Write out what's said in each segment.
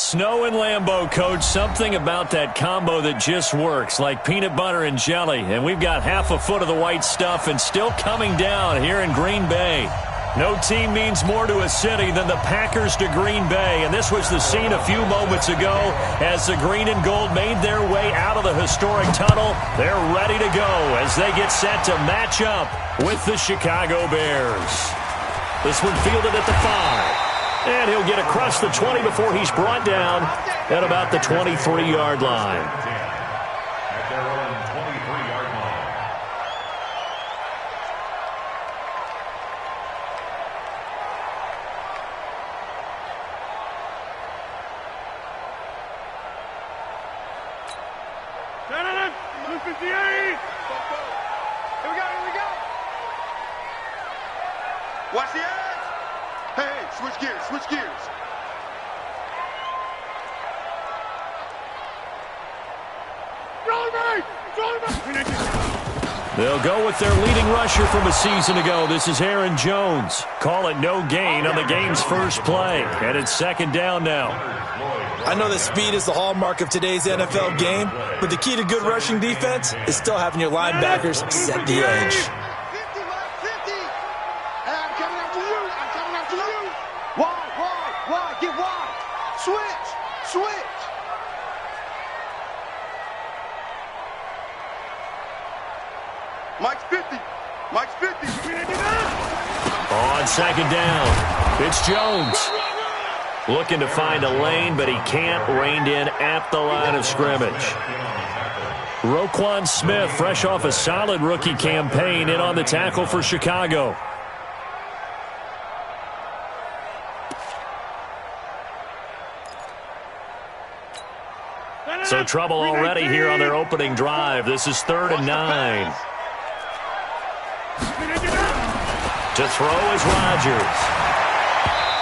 Snow and Lambeau, Coach. Something about that combo that just works, like peanut butter and jelly. And we've got half a foot of the white stuff and still coming down here in Green Bay. No team means more to a city than the Packers to Green Bay. And this was the scene a few moments ago as the green and gold made their way out of the historic tunnel. They're ready to go as they get set to match up with the Chicago Bears. This one fielded at the 5. And he'll get across the 20 before he's brought down at about the 23-yard line. At their own 23-yard line. Blue 58. Here we go. Watch the edge. Hey, switch gears. They'll go with their leading rusher from a season ago. This is Aaron Jones. Call it no gain on the game's first play. And it's second down now. I know that speed is the hallmark of today's NFL game, but the key to good rushing defense is still having your linebackers set the edge. Wide, get wide. Switch. Mike's 50. On second down, it's Jones. Looking to find a lane, but he can't. Reined in at the line of scrimmage. Roquan Smith, fresh off a solid rookie campaign, in on the tackle for Chicago. So trouble already here on their opening drive. This is 3rd and 9. To throw is Rodgers.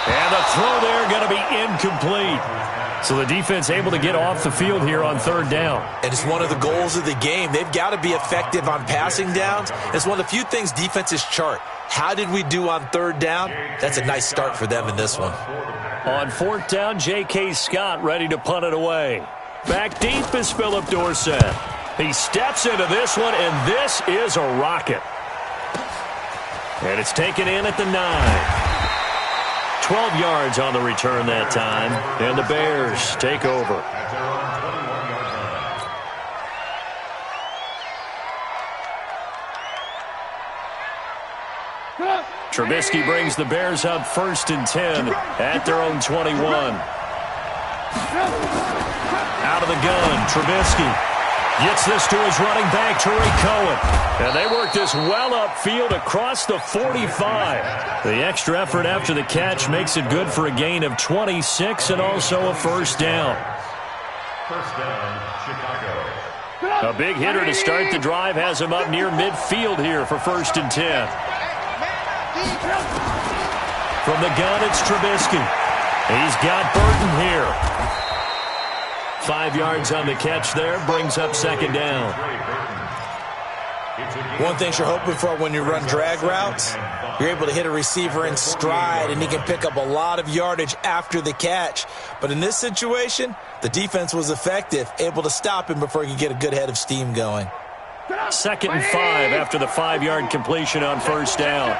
And the throw there going to be incomplete. So the defense able to get off the field here on 3rd down. And it's one of the goals of the game. They've got to be effective on passing downs. It's one of the few things defenses chart. How did we do on 3rd down? That's a nice start for them in this one. On 4th down, J.K. Scott ready to punt it away. Back deep is Philip Dorsett. He steps into this one, and this is a rocket. And it's taken in at the 9. 12 yards on the return that time, and the Bears take over. Trubisky brings the Bears up 1st and 10 at their own 21. Out of the gun, Trubisky gets this to his running back, Tariq Cohen. And they work this well upfield across the 45. The extra effort after the catch makes it good for a gain of 26 and also a 1st down. First down, Chicago. A big hitter to start the drive has him up near midfield here for 1st and 10. From the gun, it's Trubisky. He's got Burton here. 5 yards on the catch there, brings up 2nd down. One thing you're hoping for when you run drag routes, you're able to hit a receiver in stride, and he can pick up a lot of yardage after the catch. But in this situation, the defense was effective, able to stop him before he could get a good head of steam going. 2nd and 5 after the 5-yard completion on 1st down.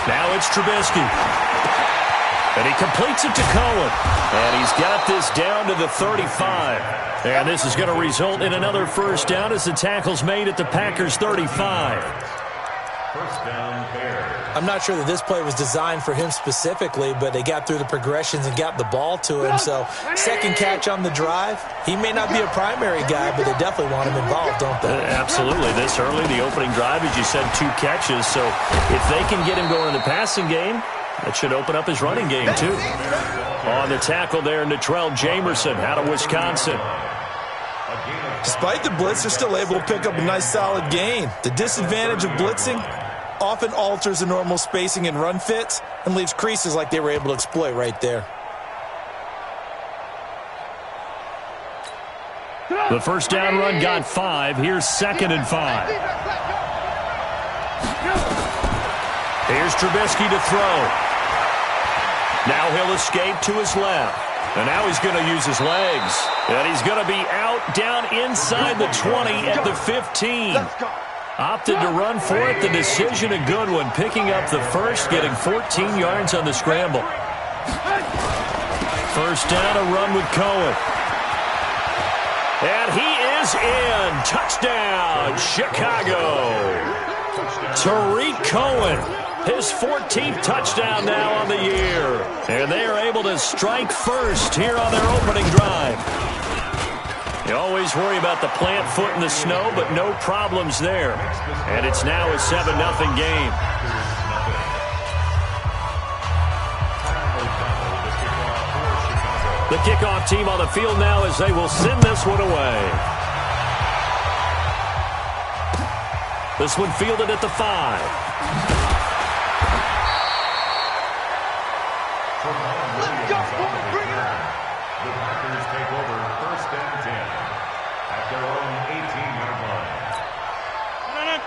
Now it's Trubisky. And he completes it to Cohen. And he's got this down to the 35. And this is going to result in another 1st down as the tackle's made at the Packers' 35. First down, Bears. I'm not sure that this play was designed for him specifically, but they got through the progressions and got the ball to him. So, 2nd catch on the drive. He may not be a primary guy, but they definitely want him involved, don't they? Absolutely. This early, the opening drive, as you said, 2 catches. So, if they can get him going in the passing game, that should open up his running game, too. On the tackle there, Natrell Jamerson out of Wisconsin. Despite the blitz, they're still able to pick up a nice, solid gain. The disadvantage of blitzing often alters the normal spacing and run fits and leaves creases like they were able to exploit right there. The 1st down run got 5. Here's 2nd and 5. Here's Trubisky to throw. Now he'll escape to his left. And now he's going to use his legs. And he's going to be out down inside the 20 at the 15. Opted to run for it. The decision a good one. Picking up the first, getting 14 yards on the scramble. First down, a run with Cohen. And he is in. Touchdown, Chicago. Tariq Cohen, his 14th touchdown now on the year. And they are able to strike first here on their opening drive. You always worry about the plant foot in the snow, but no problems there. And it's now a 7-0 game. The kickoff team on the field now as they will send this one away. This one fielded at the 5. Let's go, boys. Bring it up. The Packers take over 1st and 10 at their own 18-yard line.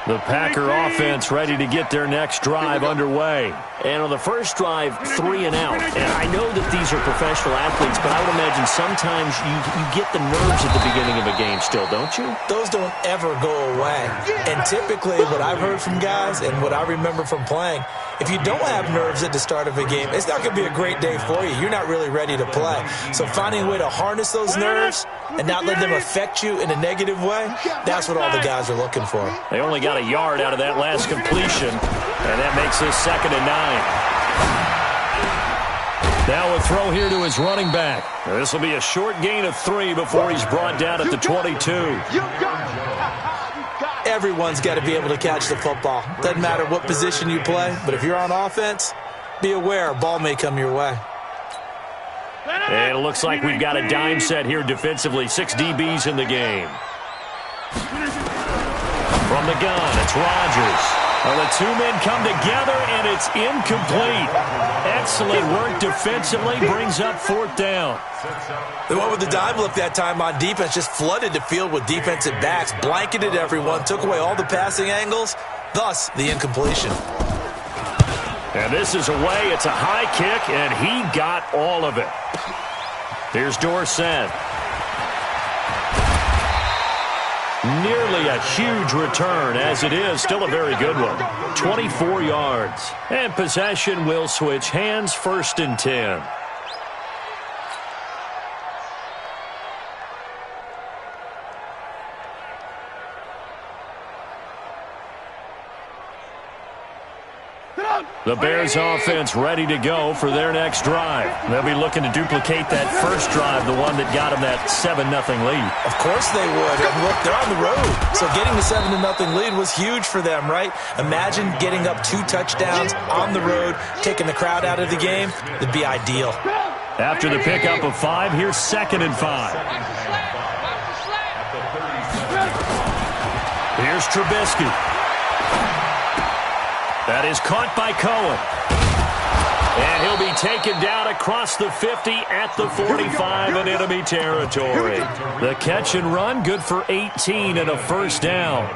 The Packer offense ready to get their next drive underway. And on the first drive, 3 and out. And I know that these are professional athletes, but I would imagine sometimes you get the nerves at the beginning of a game still, don't you? Those don't ever go away. And typically what I've heard from guys and what I remember from playing, if you don't have nerves at the start of a game, it's not going to be a great day for you. You're not really ready to play. So finding a way to harness those nerves and not let them affect you in a negative way, that's what all the guys are looking for. They only got a yard out of that last completion, and that makes this 2nd and 9. Now a throw here to his running back. This will be a short gain of 3 before he's brought down at the 22. Everyone's got to be able to catch the football. Doesn't matter what position you play, but if you're on offense, be aware a ball may come your way. And it looks like we've got a dime set here defensively. 6 DBs in the game. From the gun, it's Rodgers. Well, the 2 men come together, and it's incomplete. Excellent work defensively, brings up 4th down. The one with the dime look that time on defense just flooded the field with defensive backs, blanketed everyone, took away all the passing angles, thus the incompletion. And this is away. It's a high kick, and he got all of it. Here's Dorsett. Nearly a huge return, as it is still a very good one. 24 yards. And possession will switch hands, 1st and 10. The Bears offense ready to go for their next drive. They'll be looking to duplicate that first drive, the one that got them that 7-0 lead. Of course they would. And look, they're on the road. So getting the 7-0 lead was huge for them, right? Imagine getting up 2 touchdowns on the road, taking the crowd out of the game. It'd be ideal. After the pickup of 5, here's 2nd and 5. Here's Trubisky. That is caught by Cohen. And he'll be taken down across the 50 at the 45 in enemy territory. The catch and run, good for 18 and a 1st down.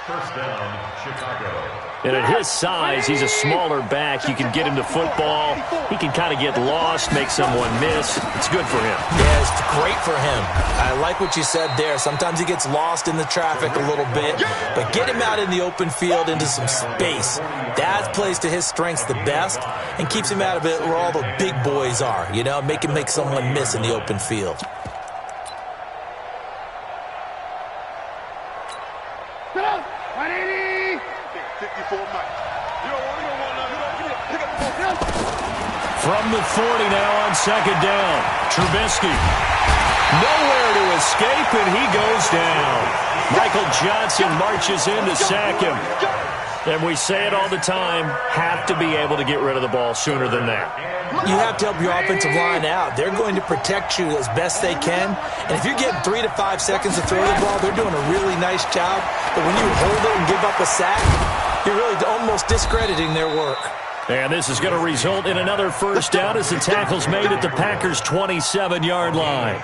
1st down, Chicago. And at his size, he's a smaller back. You can get him to football. He can kind of get lost, make someone miss. It's good for him. Yeah, it's great for him. I like what you said there. Sometimes he gets lost in the traffic a little bit, but get him out in the open field into some space. That plays to his strengths the best and keeps him out of it where all the big boys are, you know, make him make someone miss in the open field. From the 40 now on 2nd down. Trubisky. Nowhere to escape, and he goes down. Michael Johnson marches in to sack him. And we say it all the time, have to be able to get rid of the ball sooner than that. You have to help your offensive line out. They're going to protect you as best they can. And if you're getting 3 to 5 seconds to throw the ball, they're doing a really nice job. But when you hold it and give up a sack, you're really almost discrediting their work. And this is going to result in another 1st down as the tackle's made at the Packers' 27-yard line.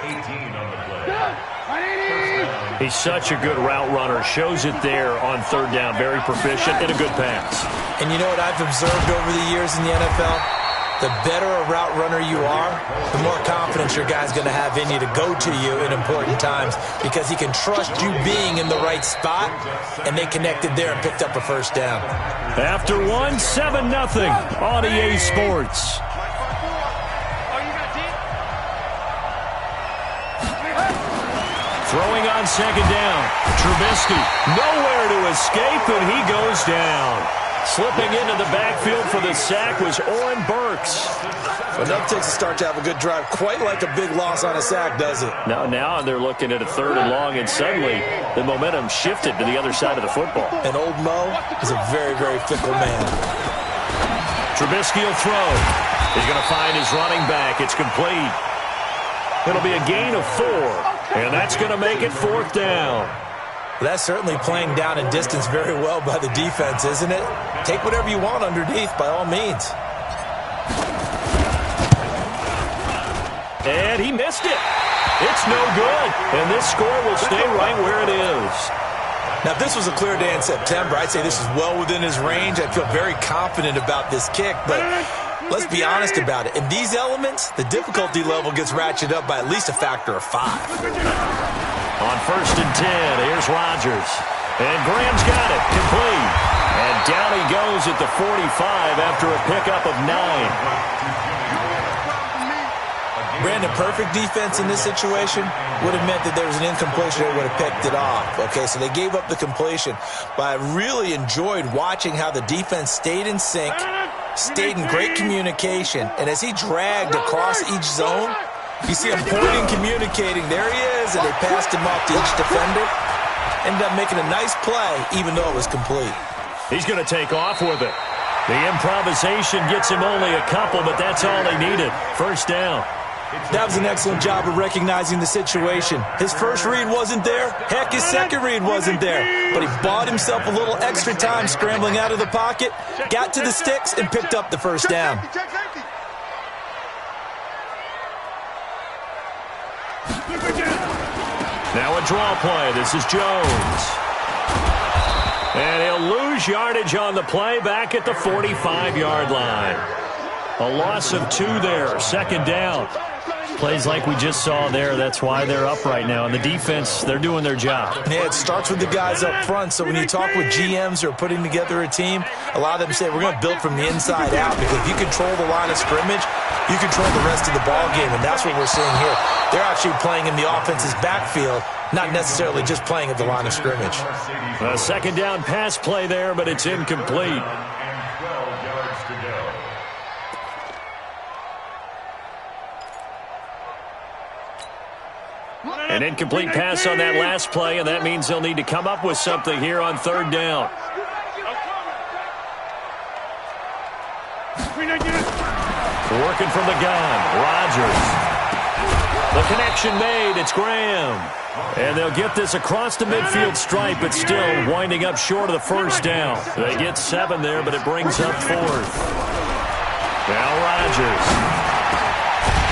He's such a good route runner. Shows it there on 3rd down. Very proficient and a good pass. And you know what I've observed over the years in the NFL? the better a route runner you are, the more confidence your guy's going to have in you to go to you in important times because he can trust you being in the right spot, and they connected there and picked up a first down. After one, 7-0 on EA Sports. Throwing on second down. Trubisky nowhere to escape, and he goes down. Slipping into the backfield for the sack was Oren Burks. But that takes a start to have a good drive. Quite like a big loss on a sack, does it? Now they're looking at a 3rd and long, and suddenly the momentum shifted to the other side of the football. And old Mo is a very, very fickle man. Trubisky will throw. He's going to find his running back. It's complete. It'll be a gain of 4, and that's going to make it 4th down. That's certainly playing down in distance very well by the defense, isn't it? Take whatever you want underneath, by all means. And he missed it. It's no good. And this score will stay right where it is. Now, if this was a clear day in September, I'd say this is well within his range. I'd feel very confident about this kick, but let's be honest about it. In these elements, the difficulty level gets ratcheted up by at least a factor of 5. On 1st and 10, here's Rodgers. And Graham's got it, complete. And down he goes at the 45 after a pickup of 9. Brandon, perfect defense in this situation would have meant that there was an incompletion. They would have picked it off. Okay, so they gave up the completion. But I really enjoyed watching how the defense stayed in sync, stayed in great communication. And as he dragged across each zone, you see him pointing, communicating. There he is, and they passed him off to each defender. Ended up making a nice play, even though it was complete. He's going to take off with it. The improvisation gets him only a couple, but that's all he needed. 1st down. That was an excellent job of recognizing the situation. His first read wasn't there. Heck, his second read wasn't there. But he bought himself a little extra time scrambling out of the pocket, got to the sticks, and picked up the 1st down. Now a draw play. This is Jones. And he'll lose yardage on the play back at the 45-yard line. A loss of 2 there. 2nd down. Plays like we just saw there. That's why they're up right now. And the defense, they're doing their job. Yeah, it starts with the guys up front. So when you talk with GMs who are putting together a team, a lot of them say we're going to build from the inside out, because if you control the line of scrimmage, you control the rest of the ball game, and that's what we're seeing here. They're actually playing in the offense's backfield, not necessarily just playing at the line of scrimmage. A 2nd down pass play there, but it's incomplete. An incomplete pass on that last play, and that means they'll need to come up with something here on 3rd down. Working from the gun, Rodgers. The connection made, it's Graham. And they'll get this across the midfield stripe, but still winding up short of the 1st down. They get 7 there, but it brings up 4th. Now Rodgers.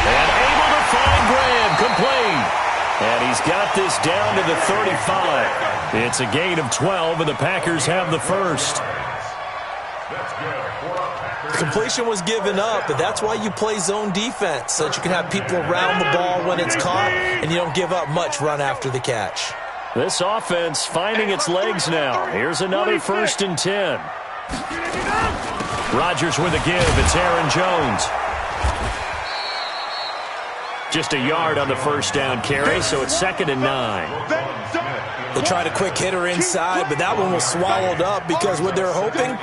And able to find Graham, complete. And he's got this down to the 35. It's a gain of 12, and the Packers have the 1st. The completion was given up, but that's why you play zone defense, so that you can have people around the ball when it's caught, and you don't give up much run after the catch. This offense finding its legs now. Here's another 1st and 10. Rodgers with a give. It's Aaron Jones. Just a yard on the 1st down carry, so it's 2nd and 9. They tried a quick hitter inside, but that one was swallowed up because what they're hoping,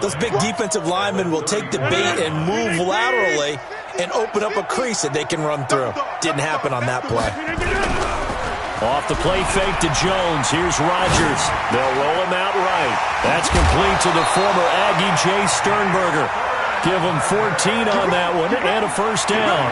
those big defensive linemen will take the bait and move laterally and open up a crease that they can run through. Didn't happen on that play. Off the play fake to Jones. Here's Rodgers. They'll roll him out right. That's complete to the former Aggie Jay Sternberger. Give him 14 on that one and a 1st down.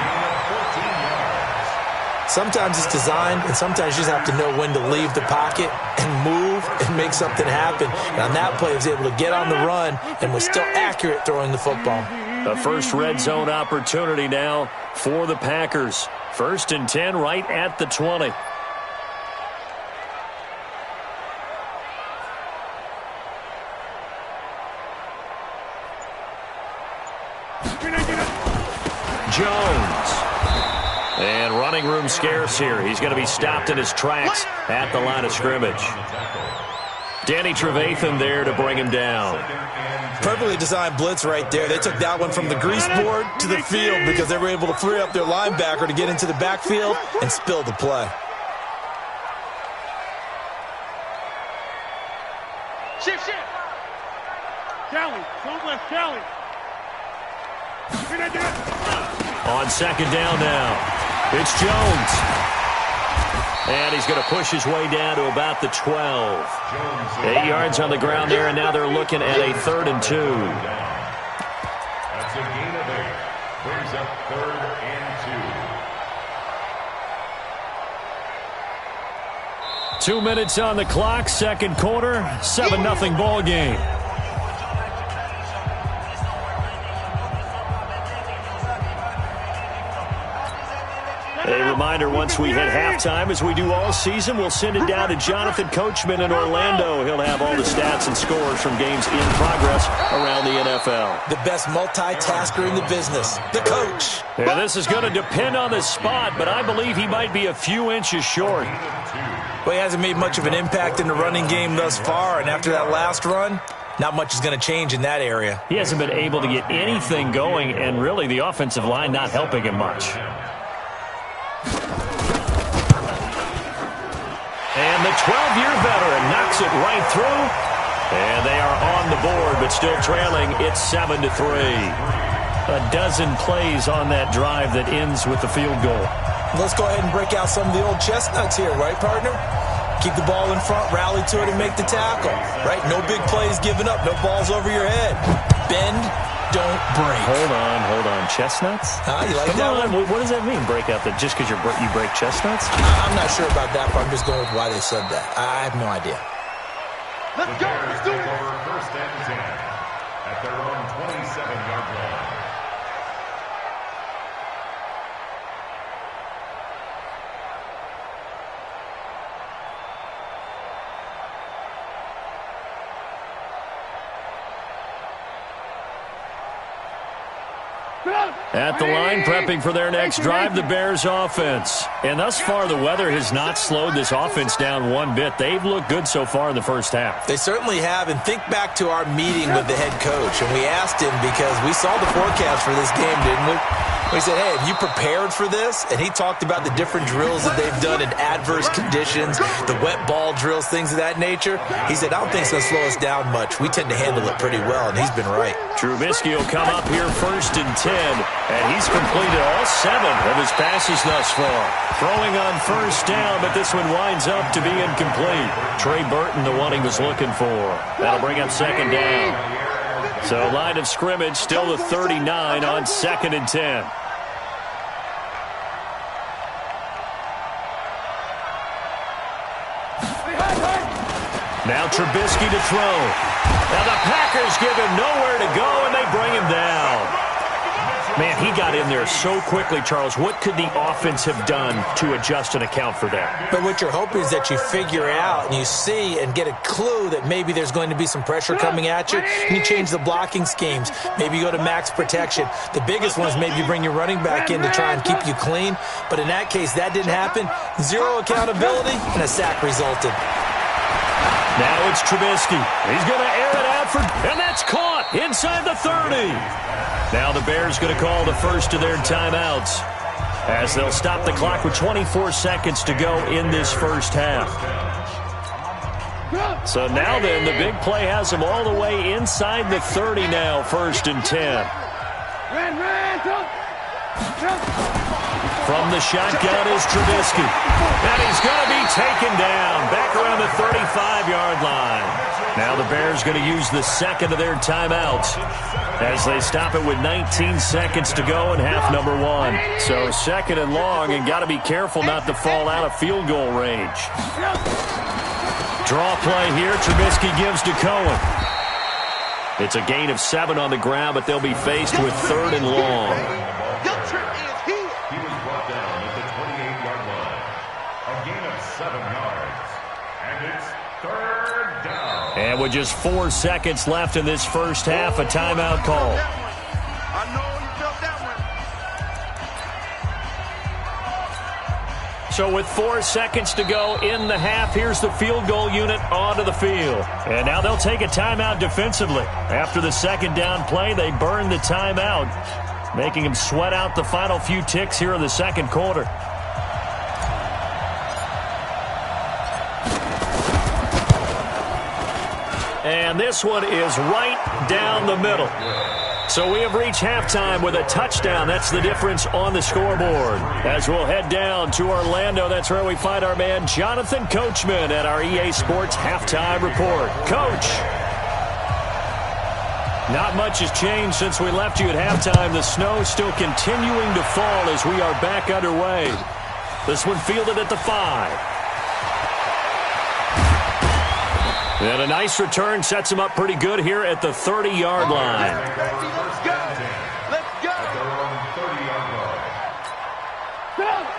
Sometimes it's designed, and sometimes you just have to know when to leave the pocket and move and make something happen. And on that play, he was able to get on the run and was still accurate throwing the football. The first red zone opportunity now for the Packers. 1st and 10 right at the 20. Jones. And running room scarce here. He's going to be stopped in his tracks at the line of scrimmage. Danny Trevathan there to bring him down. Perfectly designed blitz right there. They took that one from the grease board to the field because they were able to free up their linebacker to get into the backfield and spill the play. Shift. Kelly, don't left Kelly. On second down now. It's Jones. And he's going to push his way down to about the 12. 8 yards on the ground there, and now they're looking at a 3rd and 2. That's a gain of 8. Brings up 3rd and 2. 2 minutes on the clock, second quarter, 7-0 ball game. A reminder, once we hit halftime, as we do all season, we'll send it down to Jonathan Coachman in Orlando. He'll have all the stats and scores from games in progress around the NFL. The best multitasker in the business, the coach. Yeah, this is going to depend on the spot, but I believe he might be a few inches short. Well, he hasn't made much of an impact in the running game thus far, and after that last run, not much is going to change in that area. He hasn't been able to get anything going, and really the offensive line not helping him much. And the 12-year veteran knocks it right through. And they are on the board, but still trailing. It's 7-3. A dozen plays on that drive that ends with the field goal. Let's go ahead and break out some of the old chestnuts here, right, partner? Keep the ball in front, rally to it, and make the tackle, right? No big plays given up, no balls over your head. Bend, don't break. Hold on. Chestnuts? You like that one? What does that mean, break out? That just because you break chestnuts? I'm not sure about that, but I'm just going with why they said that. I have no idea. Let's go. Let's do it. Over 1st and 10 at their own 27-yard line. At the line, prepping for their next drive, the Bears offense. And thus far, the weather has not slowed this offense down one bit. They've looked good so far in the first half. They certainly have, and think back to our meeting with the head coach, and we asked him because we saw the forecast for this game, didn't we? We said, hey, have you prepared for this? And he talked about the different drills that they've done in adverse conditions, the wet ball drills, things of that nature. He said, I don't think it's going to slow us down much. We tend to handle it pretty well, and he's been right. Trubisky will come up here 1st and 10, and he's completed all 7 of his passes thus far. Throwing on 1st down, but this one winds up to be incomplete. Trey Burton, the one he was looking for. That'll bring up 2nd down. So line of scrimmage, still the 39 on 2nd and 10. Now Trubisky to throw. Now the Packers give him nowhere to go, and they bring him down. Man, he got in there so quickly, Charles. What could the offense have done to adjust and account for that? But what you're hoping is that you figure out and you see and get a clue that maybe there's going to be some pressure coming at you, and you change the blocking schemes. Maybe you go to max protection. The biggest one is maybe you bring your running back in to try and keep you clean. But in that case, that didn't happen. 0 accountability, and a sack resulted. Now it's Trubisky. He's going to air it out and that's caught inside the 30. Now the Bears going to call the first of their timeouts as they'll stop the clock with 24 seconds to go in this first half. So now then, the big play has them all the way inside the 30 now, 1st and 10. From the shotgun is Trubisky. And he's going to be taken down back around the 35-yard line. Now the Bears going to use the second of their timeouts as they stop it with 19 seconds to go in half number 1. So 2nd and long, and got to be careful not to fall out of field goal range. Draw play here. Trubisky gives to Cohen. It's a gain of 7 on the ground, but they'll be faced with 3rd and long. He was brought down at the 28-yard line. A gain of 7 yards. And it's 3rd down. And with just 4 seconds left in this first half, a timeout call. I know you felt that one. So with 4 seconds to go in the half, here's the field goal unit onto the field. And now they'll take a timeout defensively. After the second down play, they burn the timeout, making them sweat out the final few ticks here in the second quarter. And this one is right down the middle. So we have reached halftime with a touchdown. That's the difference on the scoreboard. As we'll head down to Orlando, that's where we find our man Jonathan Coachman at our EA Sports Halftime Report. Coach. Not much has changed since we left you at halftime. The snow still continuing to fall as we are back underway. This one fielded at the 5. And a nice return sets him up pretty good here at the 30-yard line.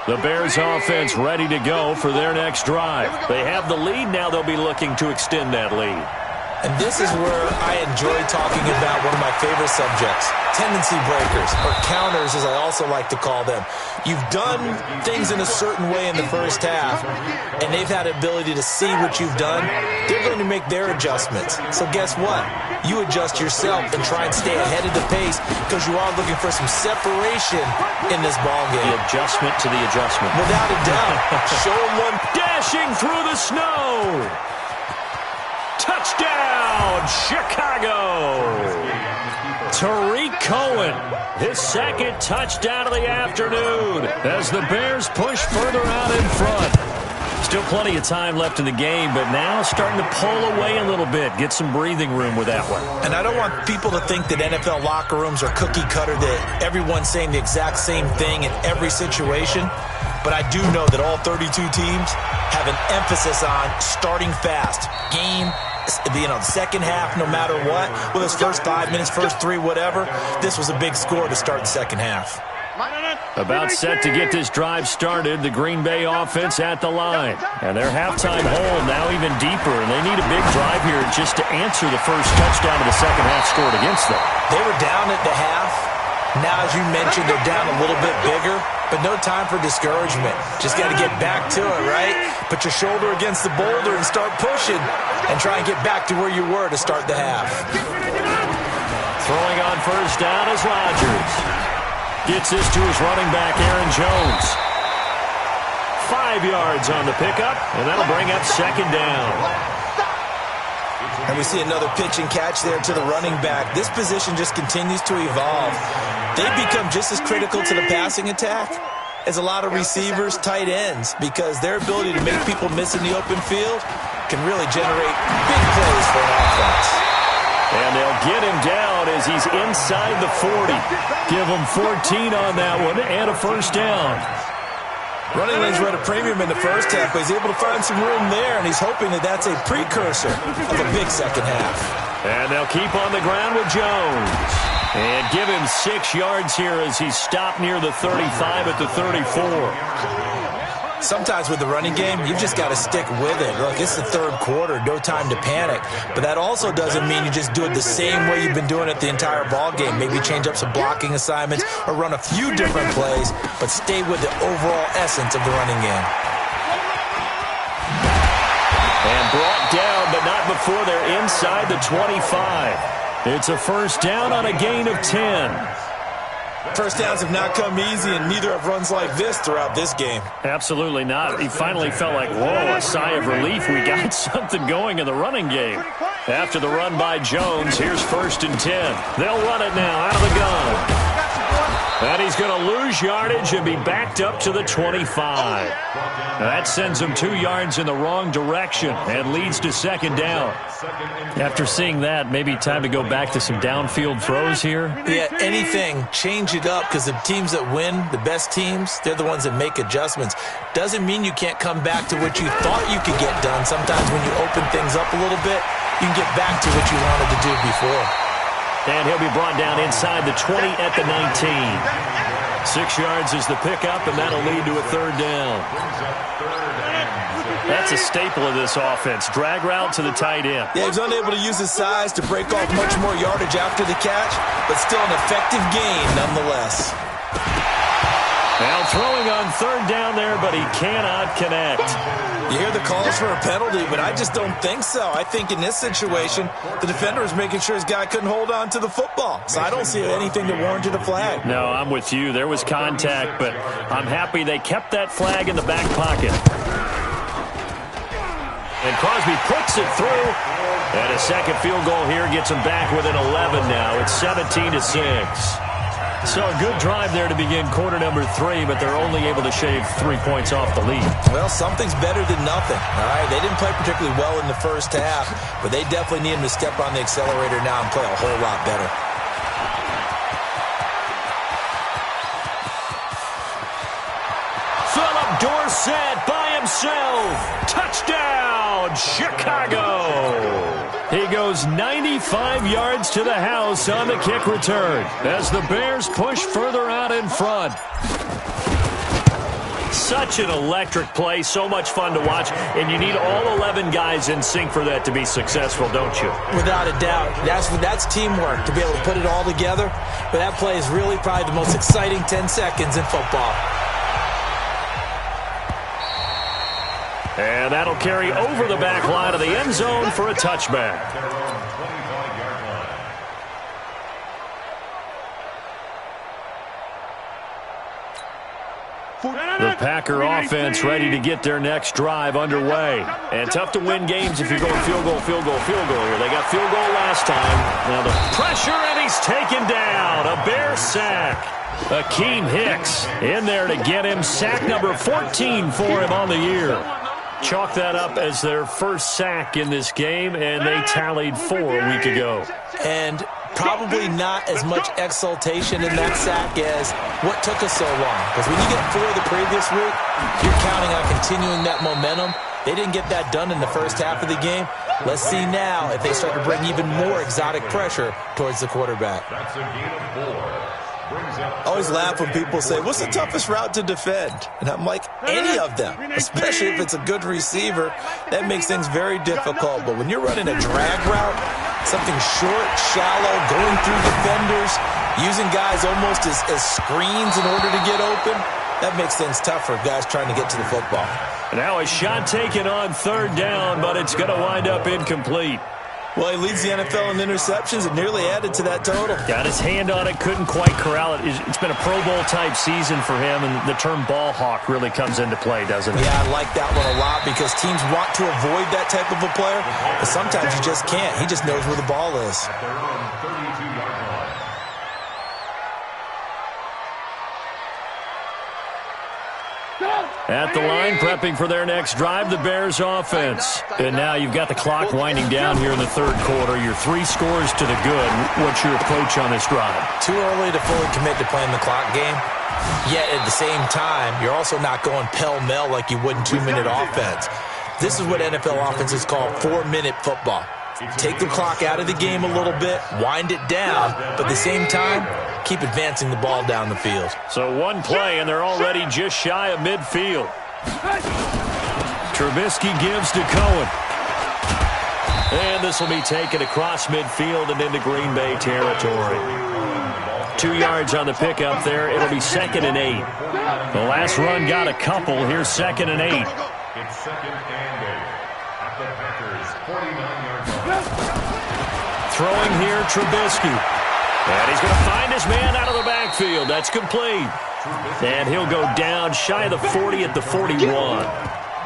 The Bears offense ready to go for their next drive. They have the lead now. They'll be looking to extend that lead. And this is where I enjoy talking about one of my favorite subjects, tendency breakers, or counters as I also like to call them. You've done things in a certain way in the first half, and they've had the ability to see what you've done. They're going to make their adjustments. So guess what? You adjust yourself and try and stay ahead of the pace because you are looking for some separation in this ballgame. The adjustment to the adjustment. Without a doubt. Show them one. Dashing through the snow. Touchdown, Chicago! Tariq Cohen, his second touchdown of the afternoon as the Bears push further out in front. Still plenty of time left in the game, but now starting to pull away a little bit, get some breathing room with that one. And I don't want people to think that NFL locker rooms are cookie cutter, that everyone's saying the exact same thing in every situation. But I do know that all 32 teams have an emphasis on starting fast. Game, the second half, no matter what, whether it's first 5 minutes, first 3, whatever, this was a big score to start the second half. About set to get this drive started, the Green Bay offense at the line. And their halftime hole now even deeper, and they need a big drive here just to answer the first touchdown of the second half scored against them. They were down at the half. Now, as you mentioned, they're down a little bit bigger, but no time for discouragement. Just got to get back to it, right? Put your shoulder against the boulder and start pushing and try and get back to where you were to start the half. Throwing on first down is Rodgers. Gets this to his running back, Aaron Jones. 5 yards on the pickup, and that'll bring up second down. And we see another pitch and catch there to the running back. This position just continues to evolve. They become just as critical to the passing attack as a lot of receivers, tight ends, because their ability to make people miss in the open field can really generate big plays for an offense. And they'll get him down as he's inside the 40. Give him 14 on that one and a first down. Running lanes were at a premium in the first half, but he's able to find some room there, and he's hoping that that's a precursor of a big second half. And they'll keep on the ground with Jones. And give him 6 yards here as he's stopped near the 35 at the 34. Sometimes with the running game, you've just got to stick with it. Look, it's the third quarter, no time to panic. But that also doesn't mean you just do it the same way you've been doing it the entire ball game. Maybe change up some blocking assignments or run a few different plays, but stay with the overall essence of the running game. And brought down, but not before they're inside the 25. It's a first down on a gain of 10. First downs have not come easy, and neither have runs like this throughout this game. Absolutely not. He finally felt like, whoa, a sigh of relief. We got something going in the running game. After the run by Jones, here's first and 10. They'll run it now out of the gun. And he's going to lose yardage and be backed up to the 25. Now that sends him 2 yards in the wrong direction and leads to second down. After seeing that, maybe time to go back to some downfield throws here. Yeah, anything. Change it up, because the teams that win, the best teams, they're the ones that make adjustments. Doesn't mean you can't come back to what you thought you could get done. Sometimes when you open things up a little bit, you can get back to what you wanted to do before. And he'll be brought down inside the 20 at the 19. 6 yards is the pickup, and that'll lead to a third down. That's a staple of this offense. Drag route to the tight end. Yeah, he's unable to use his size to break off much more yardage after the catch, but still an effective gain nonetheless. Now throwing on third down there, but he cannot connect. You hear the calls for a penalty, but I just don't think so. I think in this situation, the defender was making sure his guy couldn't hold on to the football. So I don't see anything that warranted a flag. No, I'm with you. There was contact, but I'm happy they kept that flag in the back pocket. And Crosby puts it through. And a second field goal here gets him back within 11 now. It's 17-6. So a good drive there to begin quarter number 3, but they're only able to shave 3 points off the lead. Well, something's better than nothing, all right? They didn't play particularly well in the first half, but they definitely need him to step on the accelerator now and play a whole lot better. Philip Dorsett by himself. Touchdown, Chicago. He goes 95 yards to the house on the kick return as the Bears push further out in front. Such an electric play, so much fun to watch, and you need all 11 guys in sync for that to be successful, don't you? Without a doubt. That's teamwork, to be able to put it all together. But that play is really probably the most exciting 10 seconds in football. And that'll carry over the back line of the end zone for a touchback. The Packer offense ready to get their next drive underway. And tough to win games if you're going field goal here. They got field goal last time. Now the pressure, and he's taken down. A Bear sack. Akeem Hicks in there to get him. Sack number 14 for him on the year. Chalk that up as their first sack in this game, and they tallied 4 a week ago. And probably not as much exultation in that sack as what took us so long. Because when you get 4 the previous week, you're counting on continuing that momentum. They didn't get that done in the first half of the game. Let's see now if they start to bring even more exotic pressure towards the quarterback. That's a gain of 4. I always laugh when people say, what's the toughest route to defend? And I'm like, any of them, especially if it's a good receiver. That makes things very difficult. But when you're running a drag route, something short, shallow, going through defenders, using guys almost as screens in order to get open, that makes things tough for guys trying to get to the football. Now a shot taken on third down, but it's going to wind up incomplete. Well, he leads the NFL in interceptions and nearly added to that total. Got his hand on it, couldn't quite corral it. It's been a Pro Bowl-type season for him, and the term ball hawk really comes into play, doesn't it? Yeah, I like that one a lot because teams want to avoid that type of a player, but sometimes you just can't. He just knows where the ball is. At their own 32-yard line. At the line, prepping for their next drive, the Bears offense. And now you've got the clock winding down here in the third quarter. You're 3 scores to the good. What's your approach on this drive? Too early to fully commit to playing the clock game. Yet at the same time, you're also not going pell-mell like you would in 2-minute offense. This is what NFL offenses call 4-minute football. Take the clock out of the game a little bit, wind it down, but at the same time, keep advancing the ball down the field. So one play, and they're already just shy of midfield. Trubisky gives to Cohen. And this will be taken across midfield and into Green Bay territory. 2 yards on the pickup there. It'll be 2nd and 8. The last run got a couple. Here's 2nd and 8. It's 2nd and 8 at the Packers' 49-yard line. Throwing here, Trubisky. And he's going to find his man out of the backfield. That's complete. And he'll go down shy of the 40 at the 41.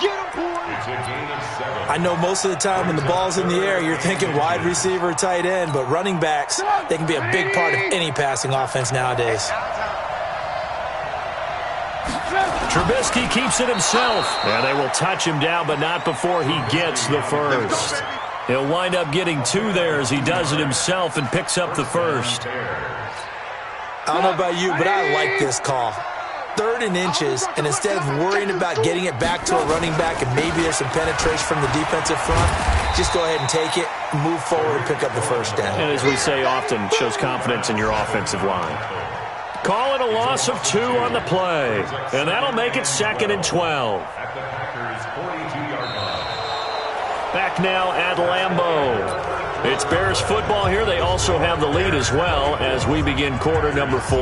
It's a gain of 7. I know most of the time when the ball's in the air, you're thinking wide receiver, tight end, but running backs, they can be a big part of any passing offense nowadays. Trubisky keeps it himself. And they will touch him down, but not before he gets the first. He'll wind up getting 2 there as he does it himself and picks up the first. I don't know about you, but I like this call. 3rd and inches, and instead of worrying about getting it back to a running back and maybe there's some penetration from the defensive front, just go ahead and take it, move forward, and pick up the first down. And as we say often, it shows confidence in your offensive line. Call it a loss of 2 on the play, and that'll make it 2nd and 12. At the Packers' 42-yard line. Back now at Lambeau. It's Bears football here. They also have the lead as well as we begin quarter number 4.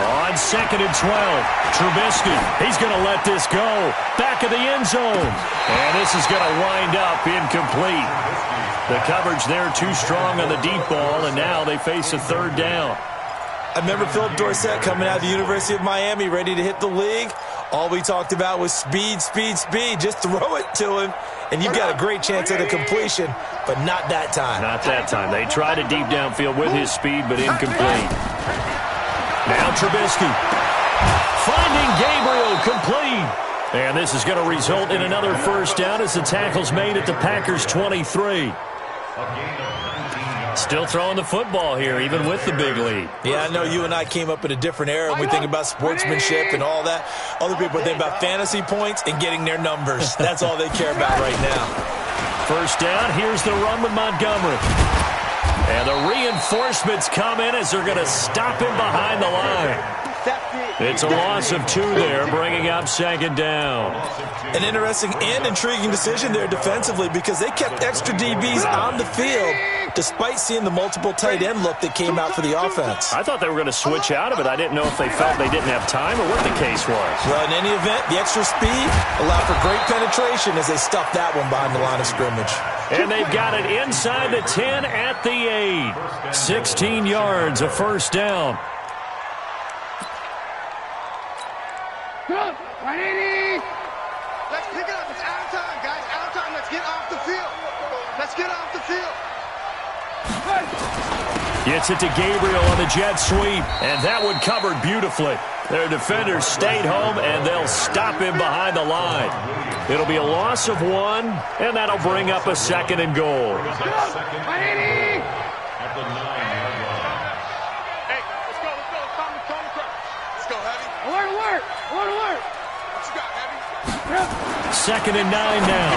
On 2nd and 12, Trubisky, he's going to let this go. Back of the end zone. And this is going to wind up incomplete. The coverage there too strong on the deep ball, and now they face a 3rd down. I remember Philip Dorsett coming out of the University of Miami ready to hit the league. All we talked about was speed, speed, speed. Just throw it to him, and you've got a great chance at a completion, but not that time. Not that time. They tried a deep downfield with his speed, but incomplete. Now Trubisky finding Gabriel complete. And this is going to result in another 1st down as the tackle's made at the Packers' 23. Still throwing the football here, even with the big lead. Yeah, I know you and I came up in a different era, and we think about sportsmanship and all that. Other people think about fantasy points and getting their numbers. That's all they care about right now. 1st down, here's the run with Montgomery. And the reinforcements come in as they're going to stop him behind the line. It's a loss of 2 there, bringing up 2nd down. An interesting and intriguing decision there defensively because they kept extra DBs on the field despite seeing the multiple tight end look that came out for the offense. I thought they were going to switch out of it. I didn't know if they felt they didn't have time or what the case was. Well, in any event, the extra speed allowed for great penetration as they stuffed that one behind the line of scrimmage. And they've got it inside the 10 at the 8. 16 yards, a 1st down. Let's pick it up. It's out of time, guys. Out of time. Let's get off the field. Let's get off the field. Gets it to Gabriel on the jet sweep, and that one covered beautifully. Their defenders stayed home, and they'll stop him behind the line. It'll be a loss of 1, and that'll bring up a 2nd and goal. Hey, let's go. It's time to call the crowd. Let's go, Heavy. Alert. What you got, Heavy? 2nd and 9 now.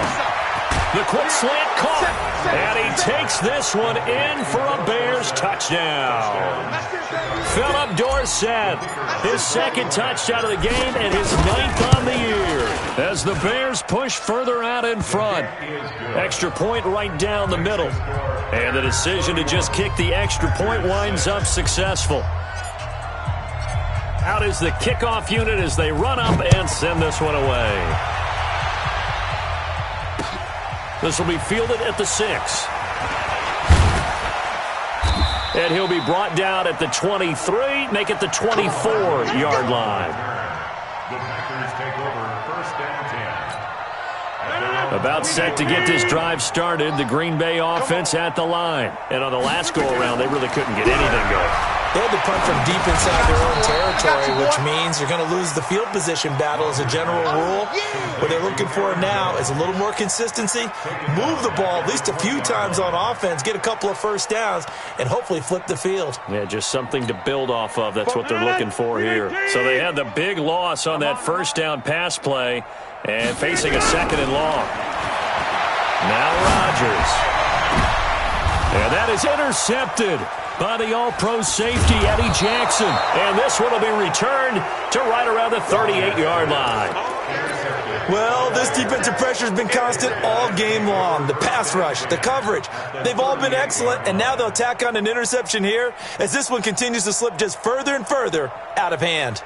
The quick slant caught, and he takes this one in for a Bears touchdown. Philip Dorsett, his 2nd touchdown of the game and his 9th on the year. As the Bears push further out in front. Extra point right down the middle. And the decision to just kick the extra point winds up successful. Out is the kickoff unit as they run up and send this one away. This will be fielded at the 6. And he'll be brought down at the 23, make it the 24-yard line. The Packers take over 1st and 10. About set to get this drive started, the Green Bay offense at the line. And on the last go-around, they really couldn't get anything going. They had to punt from deep inside their own territory, which means they're going to lose the field position battle as a general rule. What they're looking for now is a little more consistency, move the ball at least a few times on offense, get a couple of 1st downs, and hopefully flip the field. Yeah, just something to build off of. That's what they're looking for here. So they had the big loss on that 1st down pass play and facing a 2nd and long. Now Rodgers. And that is intercepted by the all-pro safety, Eddie Jackson. And this one will be returned to right around the 38-yard line. Well, this defensive pressure has been constant all game long. The pass rush, the coverage, they've all been excellent, and now they'll tack on an interception here as this one continues to slip just further and further out of hand.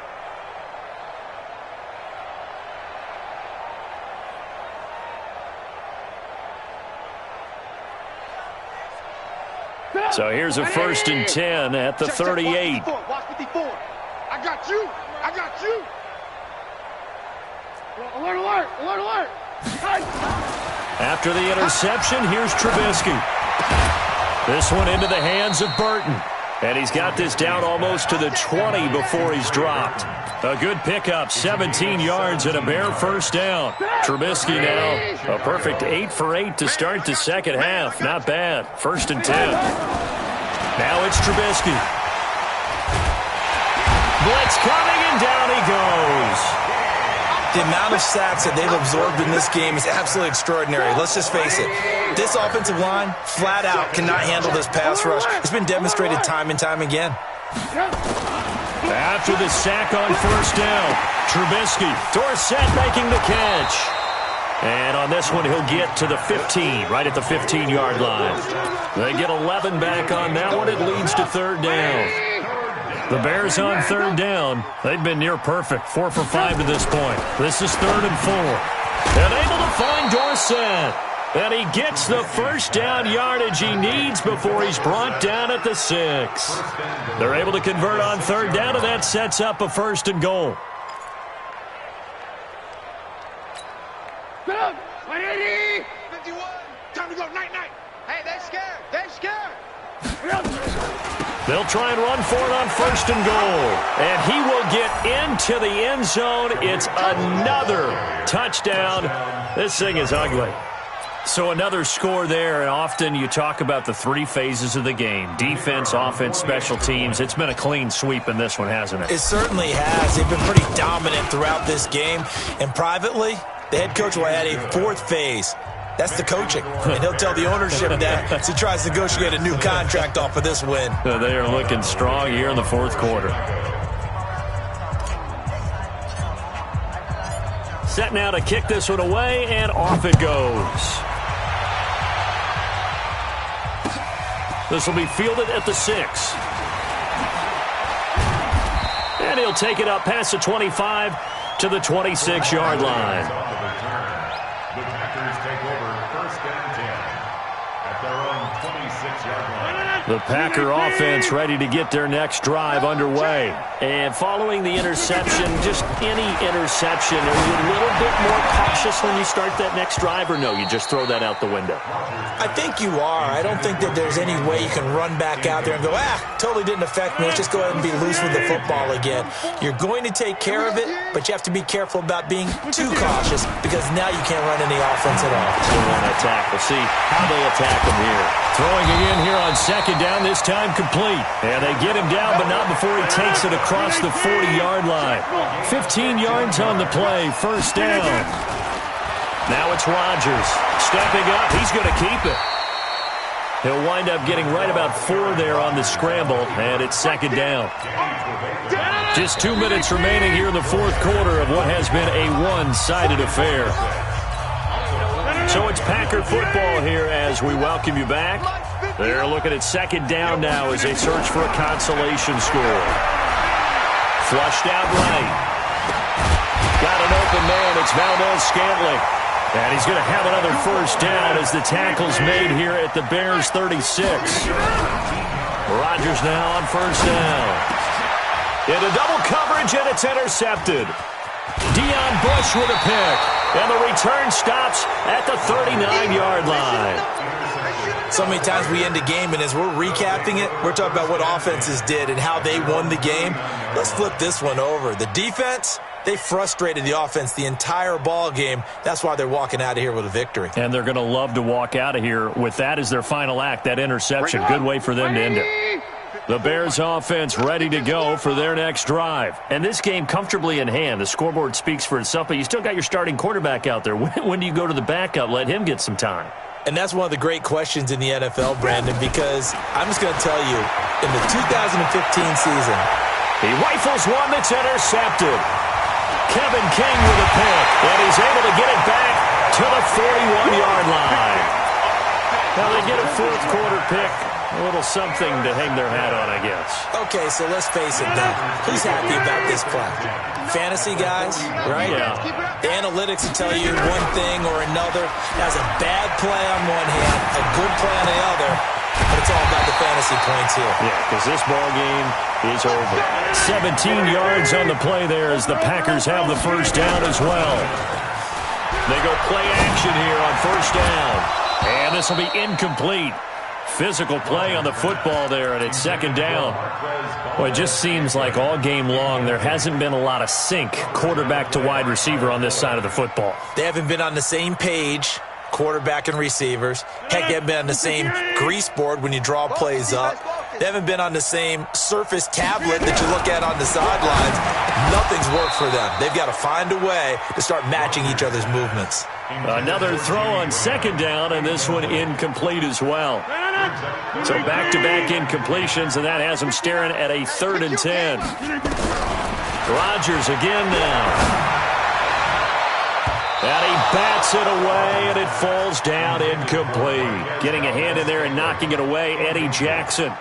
So here's a 1st and 10 at the 38. Watch 54. I got you. Alert. After the interception, here's Trubisky. This one into the hands of Burton. And he's got this down almost to the 20 before he's dropped. A good pickup, 17 yards and a bare 1st down. Trubisky now a perfect 8 for 8 to start the 2nd half. Not bad. 1st and 10. Now it's Trubisky. Blitz coming, and down he goes. The amount of sacks that they've absorbed in this game is absolutely extraordinary. Let's just face it. This offensive line, flat out, cannot handle this pass rush. It's been demonstrated time and time again. After the sack on 1st down, Trubisky, Dorsett making the catch. And on this one, he'll get to the 15, right at the 15-yard line. They get 11 back on that one. It leads to third down. The Bears on third down. They've been near perfect, 4 for 5 to this point. This is 3rd and 4. And able to find Dorsett. And he gets the first down yardage he needs before he's brought down at the 6. They're able to convert on third down, and that sets up a 1st and goal. Go! 180! 51! Time to go, night-night! Hey, they're scared! They're scared! They'll try and run for it on 1st and goal. And he will get into the end zone. It's another touchdown. This thing is ugly. So another score there, and often you talk about the 3 phases of the game. Defense, offense, special teams. It's been a clean sweep in this one, hasn't it? It certainly has. They've been pretty dominant throughout this game. And privately, the head coach will add a 4th phase. That's the coaching. And he'll tell the ownership that as he tries to negotiate a new contract off of this win. They are looking strong here in the 4th quarter. Set now to kick this one away, and off it goes. This will be fielded at the 6. And he'll take it up past the 25 to the 26-yard line. The Packers take over 1st and 10 at their own 26-yard line. The Packer offense ready to get their next drive underway. And following the interception, just any interception, are you a little bit more cautious when you start that next drive, or no, you just throw that out the window? I think you are. I don't think that there's any way you can run back out there and go, totally didn't affect me. Let's just go ahead and be loose with the football again. You're going to take care of it, but you have to be careful about being too cautious because now you can't run any offense at all. Still on that tackle. We'll see how they attack him here. Throwing again here on 2nd down, this time complete. And they get him down, but not before he takes it across the 40-yard line. 15 yards on the play, 1st down. Now it's Rodgers. Stepping up, he's going to keep it. He'll wind up getting right about 4 there on the scramble, and it's 2nd down. Just 2 minutes remaining here in the 4th quarter of what has been a one-sided affair. So it's Packer football here as we welcome you back. They're looking at 2nd down now as they search for a consolation score. Flushed out right. Got an open man. It's Valdez-Scantling. And he's going to have another 1st down as the tackle's made here at the Bears' 36. Rodgers now on 1st down. Into double coverage, and it's intercepted. Deion Bush with a pick. And the return stops at the 39-yard line. So many times we end a game, and as we're recapping it, we're talking about what offenses did and how they won the game. Let's flip this one over. The defense, they frustrated the offense the entire ball game. That's why they're walking out of here with a victory. And they're going to love to walk out of here with that as their final act, that interception. Good way for them to end it. The Bears offense ready to go for their next drive. And this game comfortably in hand. The scoreboard speaks for itself, but you still got your starting quarterback out there. When do you go to the backup? Let him get some time. And that's one of the great questions in the NFL, Brandon, because I'm just going to tell you, in the 2015 season, he rifles one that's intercepted. Kevin King with a pick, and he's able to get it back to the 41-yard line. Now they get a 4th quarter pick. A little something to hang their hat on, I guess. Okay, so let's face it now. Who's happy about this play? Fantasy guys, right? Yeah. The analytics will tell you one thing or another. That's a bad play on one hand, a good play on the other, but it's all about the fantasy points here. Yeah, because this ball game is over. 17 yards on the play there as the Packers have the 1st down as well. They go play action here on 1st down. And this will be incomplete. Physical play on the football there, and it's 2nd down. Well, it just seems like all game long there hasn't been a lot of sync quarterback to wide receiver on this side of the football. They haven't been on the same page, quarterback and receivers. Heck, they haven't been on the same grease board when you draw plays up. They haven't been on the same surface tablet that you look at on the sidelines. Nothing's worked for them. They've got to find a way to start matching each other's movements. Another throw on 2nd down, and this one incomplete as well. So back-to-back incompletions, and that has them staring at a 3rd and 10. Rodgers again now. And he bats it away, and it falls down incomplete. Getting a hand in there and knocking it away, Eddie Jackson.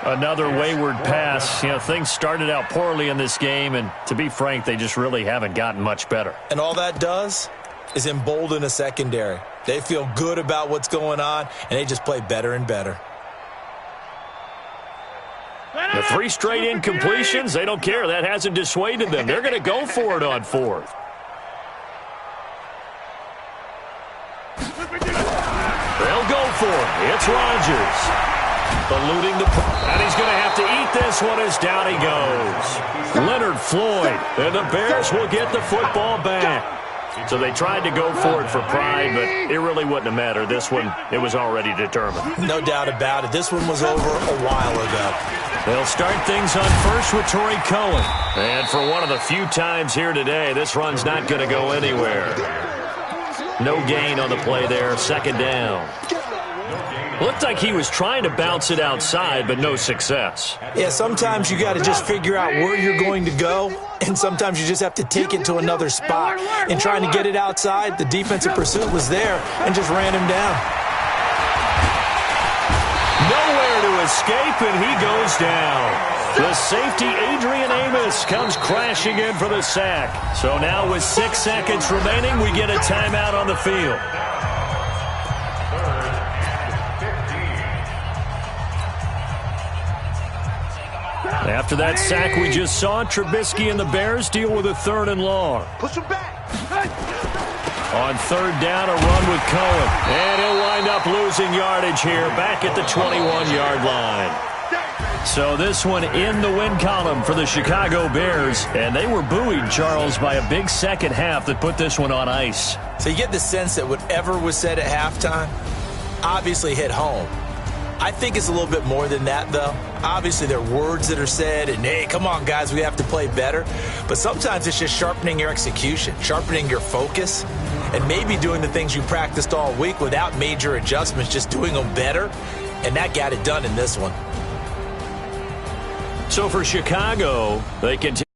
Another wayward pass. You know, things started out poorly in this game, and to be frank, they just really haven't gotten much better. And all that does is embolden a secondary. They feel good about what's going on, and they just play better and better. The 3 straight incompletions, they don't care. That hasn't dissuaded them. They're going to go for it on 4th. They'll go for it. It's Rodgers. Eluding the... And he's going to have to eat this one as down he goes. Leonard Floyd. And the Bears will get the football back. So they tried to go for it for pride, but it really wouldn't have mattered. This one, it was already determined. No doubt about it. This one was over a while ago. They'll start things on first with Torrey Cohen. And for one of the few times here today, this run's not going to go anywhere. No gain on the play there. 2nd down. Looked like he was trying to bounce it outside, but no success. Yeah, sometimes you got to just figure out where you're going to go, and sometimes you just have to take it to another spot. In trying to get it outside, the defensive pursuit was there and just ran him down. Nowhere to escape, and he goes down. The safety, Adrian Amos, comes crashing in for the sack. So now with 6 seconds remaining, we get a timeout on the field. After that sack we just saw, Trubisky and the Bears deal with a 3rd and long. Push him back. On 3rd down, a run with Cohen. And he'll wind up losing yardage here, back at the 21-yard line. So this one in the win column for the Chicago Bears. And they were buoyed, Charles, by a big second half that put this one on ice. So you get the sense that whatever was said at halftime obviously hit home. I think it's a little bit more than that, though. Obviously, there are words that are said, and, hey, come on, guys, we have to play better. But sometimes it's just sharpening your execution, sharpening your focus, and maybe doing the things you practiced all week without major adjustments, just doing them better, and that got it done in this one. So for Chicago, they continue.